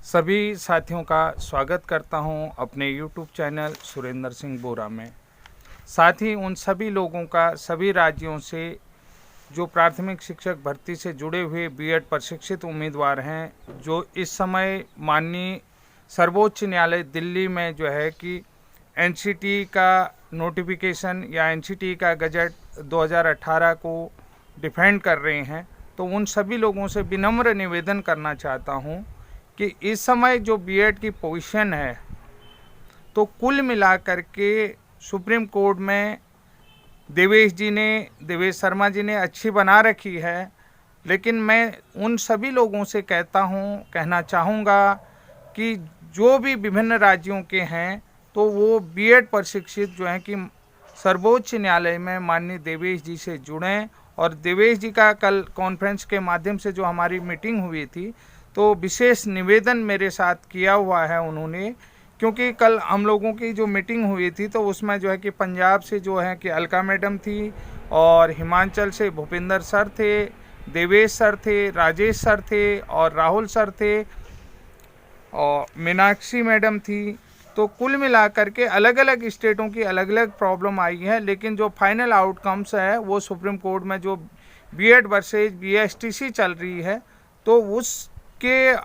सभी साथियों का स्वागत करता हूं अपने YouTube चैनल सुरेंद्र सिंह बोरा में। साथ ही उन सभी लोगों का सभी राज्यों से जो प्राथमिक शिक्षक भर्ती से जुड़े हुए बीएड प्रशिक्षित उम्मीदवार हैं, जो इस समय माननीय सर्वोच्च न्यायालय दिल्ली में जो है कि एनसीटी का नोटिफिकेशन या एनसीटी का गजट 2018 को डिफेंड कर रहे हैं, तो उन सभी लोगों से विनम्र निवेदन करना चाहता हूं कि इस समय जो बीएड की पोजीशन है, तो कुल मिलाकर के सुप्रीम कोर्ट में देवेश शर्मा जी ने अच्छी बना रखी है। लेकिन मैं उन सभी लोगों से कहना चाहूँगा कि जो भी विभिन्न राज्यों के हैं, तो वो बीएड प्रशिक्षित जो हैं कि सर्वोच्च न्यायालय में माननीय देवेश जी से जुड़ें। और देवेश जी का कल कॉन्फ्रेंस के माध्यम से जो हमारी मीटिंग हुई थी, तो विशेष निवेदन मेरे साथ किया हुआ है उन्होंने, क्योंकि कल हम लोगों की जो मीटिंग हुई थी तो उसमें जो है कि पंजाब से जो है कि अलका मैडम थी, और हिमाचल से भूपिंदर सर थे, देवेश सर थे, राजेश सर थे और राहुल सर थे और मीनाक्षी मैडम थी। तो कुल मिलाकर के अलग अलग स्टेटों की अलग अलग प्रॉब्लम आई है, लेकिन जो फाइनल आउटकम्स है वो सुप्रीम कोर्ट में जो बीएड वर्सेज बीएसटीसी चल रही है, तो उसके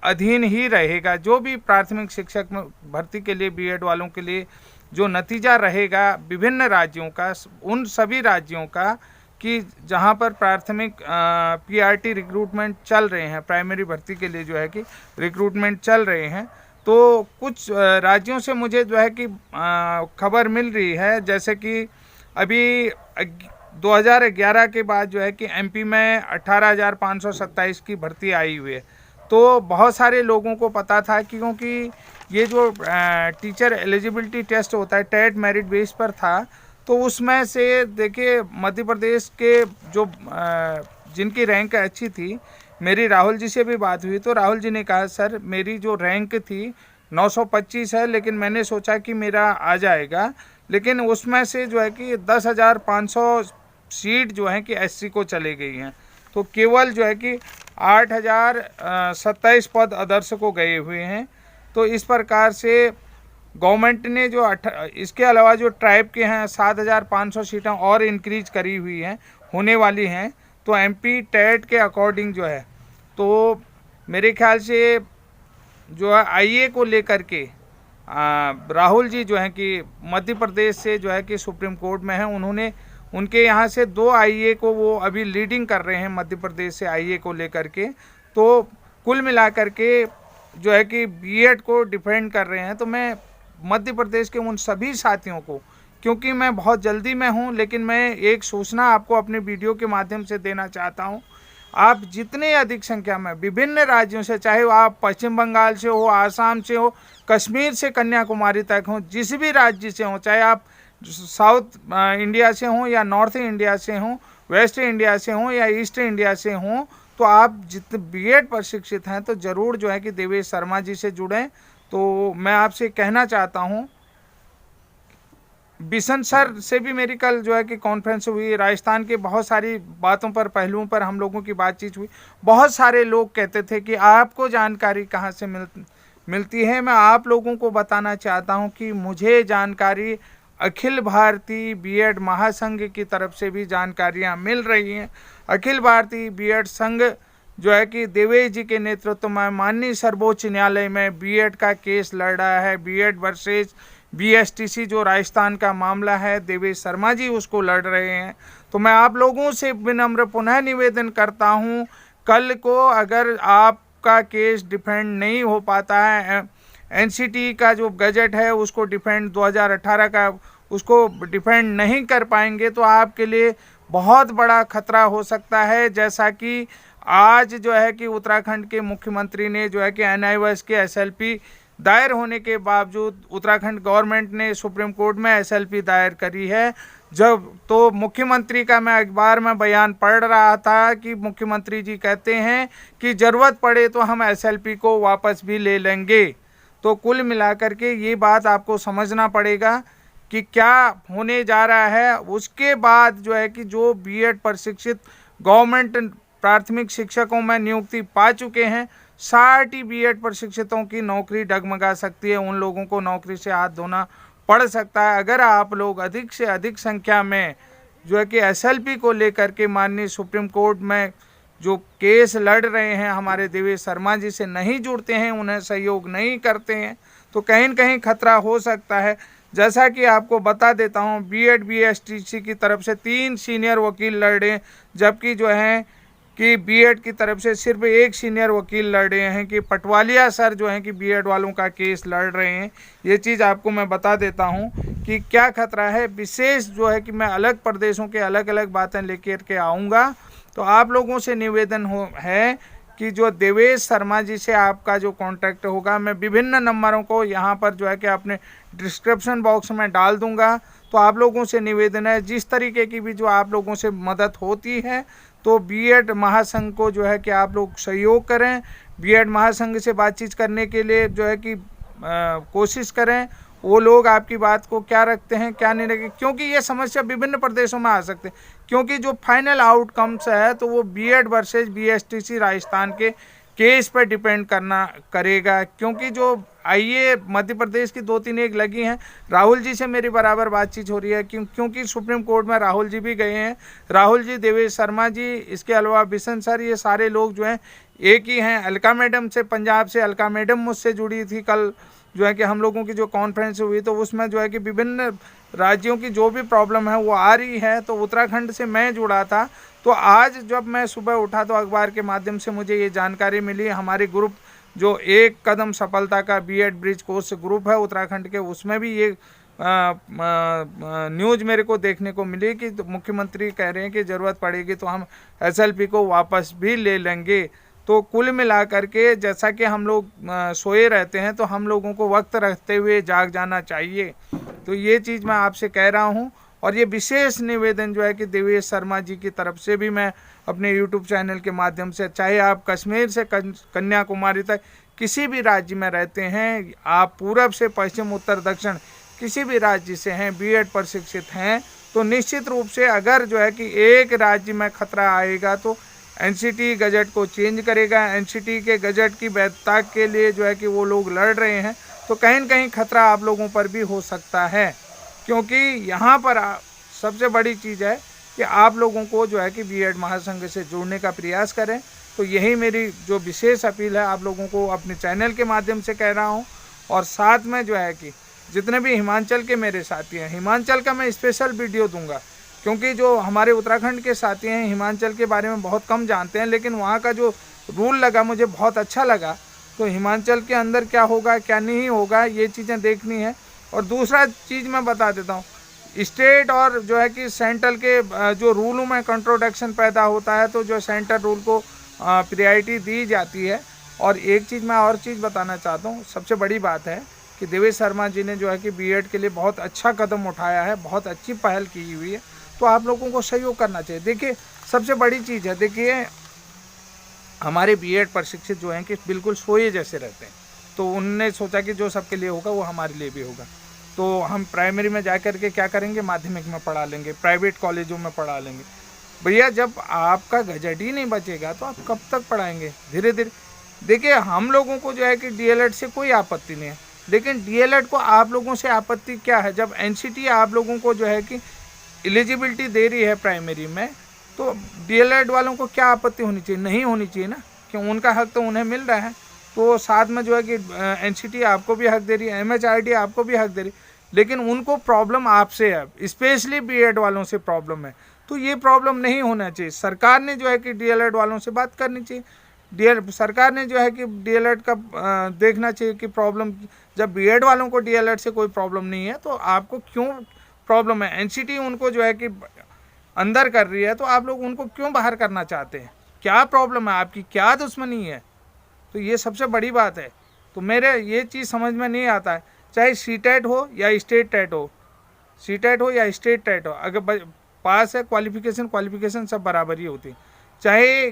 अधीन ही रहेगा। जो भी प्राथमिक शिक्षक में भर्ती के लिए बीएड वालों के लिए जो नतीजा रहेगा विभिन्न राज्यों का, उन सभी राज्यों का कि जहां पर प्राथमिक पीआरटी रिक्रूटमेंट चल रहे हैं, प्राइमरी भर्ती के लिए जो है कि रिक्रूटमेंट चल रहे हैं, तो कुछ राज्यों से मुझे जो है कि खबर मिल रही है, जैसे कि अभी 2011 के बाद जो है कि एमपी में 18,527 की भर्ती आई हुई है। तो बहुत सारे लोगों को पता था कि क्योंकि ये जो टीचर एलिजिबिलिटी टेस्ट होता है टेट मेरिट बेस पर था, तो उसमें से देखिए मध्य प्रदेश के जो जिनकी रैंक अच्छी थी, मेरी राहुल जी से भी बात हुई तो राहुल जी ने कहा सर मेरी जो रैंक थी 925 है, लेकिन मैंने सोचा कि मेरा आ जाएगा, लेकिन उसमें से जो है कि 10,500 सीट जो है कि एससी को चले गई हैं, तो केवल जो है कि 8,027 पद अदर्श को गए हुए हैं। तो इस प्रकार से गवर्नमेंट ने जो इसके अलावा जो ट्राइब के हैं 7,500 सीटें और इंक्रीज करी हुई हैं, होने वाली हैं। तो एमपी टेट के अकॉर्डिंग जो है, तो मेरे ख्याल से जो है आईए को लेकर के राहुल जी जो है कि मध्य प्रदेश से जो है कि सुप्रीम कोर्ट में है, उन्होंने उनके यहाँ से 2 आईए को वो अभी लीडिंग कर रहे हैं मध्य प्रदेश से आईए को लेकर के। तो कुल मिलाकर के जो है कि बीएड को डिफेंड कर रहे हैं। तो मैं मध्य प्रदेश के उन सभी साथियों को, क्योंकि मैं बहुत जल्दी में हूं, लेकिन मैं एक सूचना आपको अपने वीडियो के माध्यम से देना चाहता हूं। आप जितने अधिक संख्या में विभिन्न राज्यों से, चाहे आप पश्चिम बंगाल से हो, आसाम से हो, कश्मीर से कन्याकुमारी तक हो, जिस भी राज्य से हो, चाहे आप साउथ इंडिया से हों या नॉर्थ इंडिया से हों, वेस्ट इंडिया से हों या ईस्ट इंडिया से हों, तो आप जितने बीएड प्रशिक्षित हैं तो ज़रूर जो है कि देवेश शर्मा जी से जुड़ें। तो मैं आपसे कहना चाहता हूं, बिशन सर से भी मेरी कल जो है कि कॉन्फ्रेंस हुई, राजस्थान के बहुत सारी बातों पर, पहलुओं पर हम लोगों की बातचीत हुई। बहुत सारे लोग कहते थे कि आपको जानकारी कहाँ से मिलती है। मैं आप लोगों को बताना चाहता हूँ कि मुझे जानकारी अखिल भारतीय बीएड महासंघ की तरफ से भी जानकारियाँ मिल रही हैं। अखिल भारतीय बीएड संघ जो है कि देवेश जी के नेतृत्व में माननीय सर्वोच्च न्यायालय में बीएड का केस लड़ रहा है। बीएड वर्सेज बीएसटीसी जो राजस्थान का मामला है, देवेश शर्मा जी उसको लड़ रहे हैं। तो मैं आप लोगों से विनम्र पुनः निवेदन करता हूं, कल को अगर आपका केस डिफेंड नहीं हो पाता है, एनसीटी का जो गजट है उसको डिफेंड 2018 का उसको डिफेंड नहीं कर पाएंगे, तो आपके लिए बहुत बड़ा खतरा हो सकता है। जैसा कि आज जो है कि उत्तराखंड के मुख्यमंत्री ने जो है कि एनआईओएस के एसएलपी दायर होने के बावजूद उत्तराखंड गवर्नमेंट ने सुप्रीम कोर्ट में एसएलपी दायर करी है। जब तो मुख्यमंत्री का मैं अखबार में बयान पढ़ रहा था कि मुख्यमंत्री जी कहते हैं कि ज़रूरत पड़े तो हम एसएलपी को वापस भी ले लेंगे। तो कुल मिलाकर के ये बात आपको समझना पड़ेगा कि क्या होने जा रहा है। उसके बाद जो है कि जो बीएड प्रशिक्षित गवर्नमेंट प्राथमिक शिक्षकों में नियुक्ति पा चुके हैं, 60 ही बीएड प्रशिक्षितों की नौकरी डगमगा सकती है, उन लोगों को नौकरी से हाथ धोना पड़ सकता है। अगर आप लोग अधिक से अधिक संख्या में जो है कि एसएलपी को लेकर के माननीय सुप्रीम कोर्ट में जो केस लड़ रहे हैं, हमारे देवेश शर्मा जी से नहीं जुड़ते हैं, उन्हें सहयोग नहीं करते हैं, तो कहीं न कहीं खतरा हो सकता है। जैसा कि आपको बता देता हूं, बीएड बीएसटीसी की तरफ से 3 सीनियर वकील लड़ रहे हैं, जबकि जो है कि बीएड की तरफ से सिर्फ 1 सीनियर वकील लड़ रहे हैं कि पटवालिया सर जो हैं कि बीएड वालों का केस लड़ रहे हैं। ये चीज़ आपको मैं बता देता हूं कि क्या खतरा है। विशेष जो है कि मैं अलग प्रदेशों के अलग अलग बातें लेकर के आऊँगा, तो आप लोगों से निवेदन है कि जो देवेश शर्मा जी से आपका जो कांटेक्ट होगा, मैं विभिन्न नंबरों को यहाँ पर जो है कि अपने डिस्क्रिप्शन बॉक्स में डाल दूंगा। तो आप लोगों से निवेदन है, जिस तरीके की भी जो आप लोगों से मदद होती है, तो बीएड महासंघ को जो है कि आप लोग सहयोग करें। बीएड महासंघ से बातचीत करने के लिए जो है कि कोशिश करें, वो लोग आपकी बात को क्या रखते हैं क्या नहीं रखते, क्योंकि ये समस्या विभिन्न प्रदेशों में आ सकते हैं। क्योंकि जो फाइनल आउटकम्स है तो वो बीएड वर्सेस बीएसटीसी राजस्थान के केस पर डिपेंड करेगा। क्योंकि जो आइए मध्य प्रदेश की 2-3 एक लगी हैं, राहुल जी से मेरी बराबर बातचीत हो रही है, क्योंकि सुप्रीम कोर्ट में राहुल जी भी गए हैं। राहुल जी, देवेश शर्मा जी, इसके अलावा बिशन सर, ये सारे लोग जो हैं एक ही हैं। अलका मैडम से, पंजाब से अलका मैडम मुझसे जुड़ी थी कल, जो है कि हम लोगों की जो कॉन्फ्रेंस हुई तो उसमें जो है कि विभिन्न राज्यों की जो भी प्रॉब्लम है वो आ रही है। तो उत्तराखंड से मैं जुड़ा था, तो आज जब मैं सुबह उठा तो अखबार के माध्यम से मुझे ये जानकारी मिली, हमारे ग्रुप जो एक कदम सफलता का बीएड ब्रिज कोर्स ग्रुप है उत्तराखंड के, उसमें भी ये न्यूज़ मेरे को देखने को मिली कि तो मुख्यमंत्री कह रहे हैं कि ज़रूरत पड़ेगी तो हम एसएलपी को वापस भी ले लेंगे। तो कुल मिलाकर के जैसा कि हम लोग सोए रहते हैं, तो हम लोगों को वक्त रखते हुए जाग जाना चाहिए। तो ये चीज़ मैं आपसे कह रहा हूँ। और ये विशेष निवेदन जो है कि देवेश शर्मा जी की तरफ से भी मैं अपने यूट्यूब चैनल के माध्यम से, चाहे आप कश्मीर से कन्याकुमारी तक किसी भी राज्य में रहते हैं, आप पूरब से पश्चिम उत्तर दक्षिण किसी भी राज्य से हैं, बीएड प्रशिक्षित हैं, तो निश्चित रूप से अगर जो है कि एक राज्य में खतरा आएगा तो एनसीटी गजट को चेंज करेगा। एनसीटी के गजट की वैधता के लिए जो है कि वो लोग लड़ रहे हैं, तो कहीं न कहीं खतरा आप लोगों पर भी हो सकता है। क्योंकि यहाँ पर सबसे बड़ी चीज़ है कि आप लोगों को जो है कि बीएड महासंघ से जुड़ने का प्रयास करें। तो यही मेरी जो विशेष अपील है आप लोगों को अपने चैनल के माध्यम से कह रहा हूँ। और साथ में जो है कि जितने भी हिमाचल के मेरे साथी हैं, हिमाचल का मैं स्पेशल वीडियो दूंगा, क्योंकि जो हमारे उत्तराखंड के साथी हैं हिमाचल के बारे में बहुत कम जानते हैं, लेकिन वहाँ का जो रूल लगा मुझे बहुत अच्छा लगा। तो हिमाचल के अंदर क्या होगा क्या नहीं होगा ये चीज़ें देखनी है। और दूसरा चीज़ मैं बता देता हूँ, स्टेट और जो है कि सेंट्रल के जो रूलों में कंट्रोडक्शन पैदा होता है, तो जो सेंट्रल रूल को प्रायोरिटी दी जाती है। और एक चीज़ मैं और चीज़ बताना चाहता हूँ, सबसे बड़ी बात है कि देवेश शर्मा जी ने जो है कि बीएड के लिए बहुत अच्छा कदम उठाया है, बहुत अच्छी पहल की हुई है, तो आप लोगों को सहयोग करना चाहिए। देखिए सबसे बड़ी चीज़ है, देखिए हमारे बीएड प्रशिक्षित जो हैं कि बिल्कुल सोए जैसे रहते हैं, तो उनने सोचा कि जो सबके लिए होगा वो हमारे लिए भी होगा। तो हम प्राइमरी में जा कर के क्या करेंगे, माध्यमिक में पढ़ा लेंगे, प्राइवेट कॉलेजों में पढ़ा लेंगे। भैया जब आपका गजट ही नहीं बचेगा तो आप कब तक पढ़ाएंगे? धीरे धीरे देखिए हम लोगों को जो है कि डीएलएड से कोई आपत्ति नहीं है, लेकिन डीएलएड को आप लोगों से आपत्ति क्या है? जब एनसीटी आप लोगों को जो है कि एलिजिबिलिटी दे रही है प्राइमरी में, तो डीएलएड वालों को क्या आपत्ति होनी चाहिए? नहीं होनी चाहिए ना, क्यों? उनका हक तो उन्हें मिल रहा है। तो साथ में जो है कि एनसीटी आपको भी हक दे रही है, एमएचआरडी आपको भी हक दे रही है, लेकिन उनको प्रॉब्लम आपसे है, स्पेशली बीएड वालों से प्रॉब्लम है। तो ये प्रॉब्लम नहीं होना चाहिए। सरकार ने जो है कि डीएलएड वालों से बात करनी चाहिए। सरकार ने जो है कि डीएलएड का देखना चाहिए कि प्रॉब्लम, जब बीएड वालों को डीएलएड से कोई प्रॉब्लम नहीं है तो आपको क्यों प्रॉब्लम है? एनसीटी उनको जो है कि अंदर कर रही है, तो आप लोग उनको क्यों बाहर करना चाहते हैं? क्या प्रॉब्लम है आपकी, क्या दुश्मनी है? तो ये सबसे बड़ी बात है। तो मेरे ये चीज़ समझ में नहीं आता है, चाहे सीटेट हो या स्टेट टेट हो, सीटेट हो या स्टेट टेट हो, अगर पास है क्वालिफिकेशन सब बराबर ही होती है। चाहे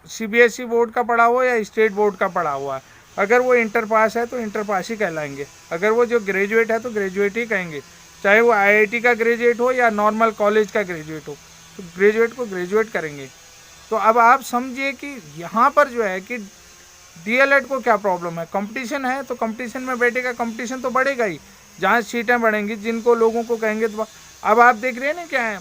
सीबीएसई बोर्ड का पढ़ा हो या स्टेट बोर्ड का पढ़ा हुआ है, अगर वो इंटर पास है तो इंटर पास ही कहलाएंगे, अगर वो जो ग्रेजुएट है तो ग्रेजुएट ही कहेंगे। चाहे वो आईआईटी का ग्रेजुएट हो या नॉर्मल कॉलेज का ग्रेजुएट हो, तो ग्रेजुएट को ग्रेजुएट करेंगे। तो अब आप समझिए कि यहाँ पर जो है कि डीएलएड को क्या प्रॉब्लम है? कंपटीशन है तो कंपटीशन में बैठेगा, कंपटीशन तो बढ़ेगा ही, जहाँ सीटें बढ़ेंगी, जिनको लोगों को कहेंगे तो। अब आप देख रहे हैं ना क्या है,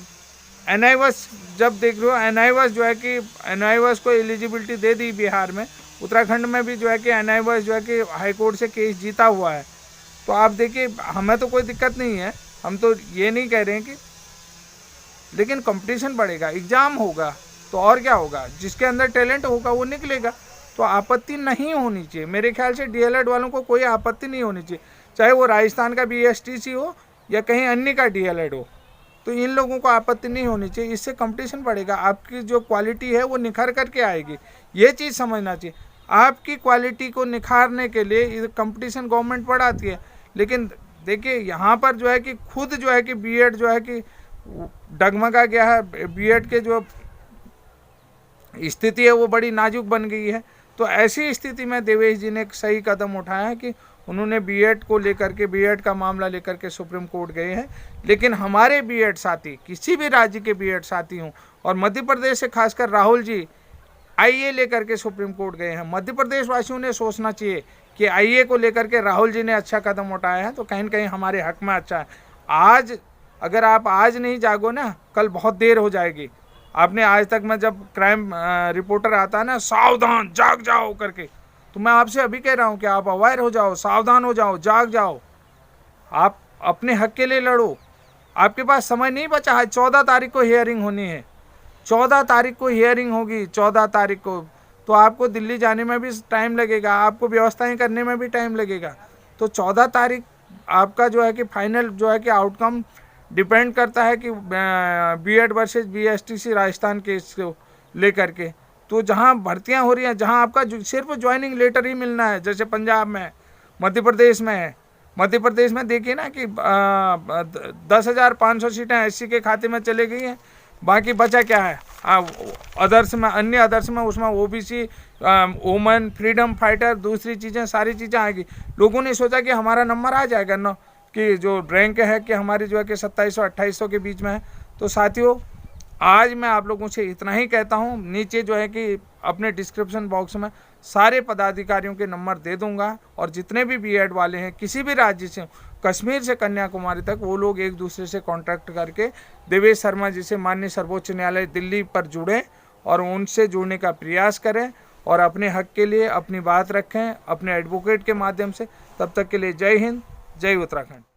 एनआईवस जब देख रहे हो, एनआईवस जो है कि एनआईवस को एलिजिबिलिटी दे दी बिहार में, उत्तराखंड में भी जो है कि एनआईवस जो है कि हाईकोर्ट से केस जीता हुआ है। तो आप देखिए, हमें तो कोई दिक्कत नहीं है, हम तो ये नहीं कह रहे हैं कि, लेकिन कंपटीशन बढ़ेगा, एग्ज़ाम होगा तो और क्या होगा, जिसके अंदर टैलेंट होगा वो निकलेगा। तो आपत्ति नहीं होनी चाहिए मेरे ख्याल से, डीएलएड वालों को कोई आपत्ति नहीं होनी चाहिए, चाहे वो राजस्थान का बीएसटीसी हो या कहीं अन्य का डीएलएड हो, तो इन लोगों को आपत्ति नहीं होनी चाहिए। इससे कंपटीशन बढ़ेगा, आपकी जो क्वालिटी है वो निखर करके आएगी, ये चीज़ समझना चाहिए। आपकी क्वालिटी को निखारने के लिए कंपटीशन गवर्नमेंट बढ़ाती है, लेकिन देखिए यहाँ पर जो है कि खुद जो है कि बीएड जो है कि डगमगा गया है, बीएड के जो स्थिति है वो बड़ी नाजुक बन गई है। तो ऐसी स्थिति में देवेश जी ने एक सही कदम उठाया है कि उन्होंने बीएड को लेकर के, बीएड का मामला लेकर के सुप्रीम कोर्ट गए हैं। लेकिन हमारे बीएड साथी, किसी भी राज्य के बीएड साथी हों, और मध्य प्रदेश से खासकर राहुल जी आईए लेकर के सुप्रीम कोर्ट गए हैं। मध्य प्रदेश वासियों ने सोचना चाहिए कि आईए को लेकर के राहुल जी ने अच्छा कदम उठाया है, तो कहीं न कहीं हमारे हक में अच्छा है। आज अगर आप आज नहीं जागो ना, कल बहुत देर हो जाएगी। आपने आज तक में जब क्राइम रिपोर्टर आता है ना, सावधान जाग जाओ करके, तो मैं आपसे अभी कह रहा हूँ कि आप अवेयर हो जाओ, सावधान हो जाओ, जाग जाओ, आप अपने हक के लिए लड़ो। आपके पास समय नहीं बचा है। 14 तारीख को हियरिंग होनी है, 14 तारीख को हियरिंग होगी, 14 तारीख को। तो आपको दिल्ली जाने में भी टाइम लगेगा, आपको व्यवस्थाएं करने में भी टाइम लगेगा। तो 14 तारीख आपका जो है कि फाइनल जो है कि आउटकम डिपेंड करता है कि BEd versus BSTC Rajasthan case को लेकर के। तो जहाँ भर्तियाँ हो रही हैं, जहाँ आपका सिर्फ ज्वाइनिंग लेटर ही मिलना है, जैसे पंजाब में है, मध्य प्रदेश में है। मध्य प्रदेश में देखिए ना कि 10,500 सीटें एससी के खाते में चले गई हैं, बाकी बचा क्या है अदर्स में, अन्य अदर्स में, उसमें ओबीसी, वुमेन, फ्रीडम फाइटर, दूसरी चीज़ें, सारी चीज़ें आएगी। लोगों ने सोचा कि हमारा नंबर आ जाएगा ना, कि जो रैंक है कि हमारी जो है कि 2700-2800 के बीच में है। तो साथियों, आज मैं आप लोगों से इतना ही कहता हूँ। नीचे जो है कि अपने डिस्क्रिप्शन बॉक्स में सारे पदाधिकारियों के नंबर दे दूंगा, और जितने भी बीएड वाले हैं किसी भी राज्य से, कश्मीर से कन्याकुमारी तक, वो लोग एक दूसरे से कांटेक्ट करके देवेश शर्मा जी से माननीय सर्वोच्च न्यायालय दिल्ली पर जुड़ें और उनसे जुड़ने का प्रयास करें, और अपने हक के लिए अपनी बात रखें अपने एडवोकेट के माध्यम से। तब तक के लिए जय हिंद, जय उत्तराखंड।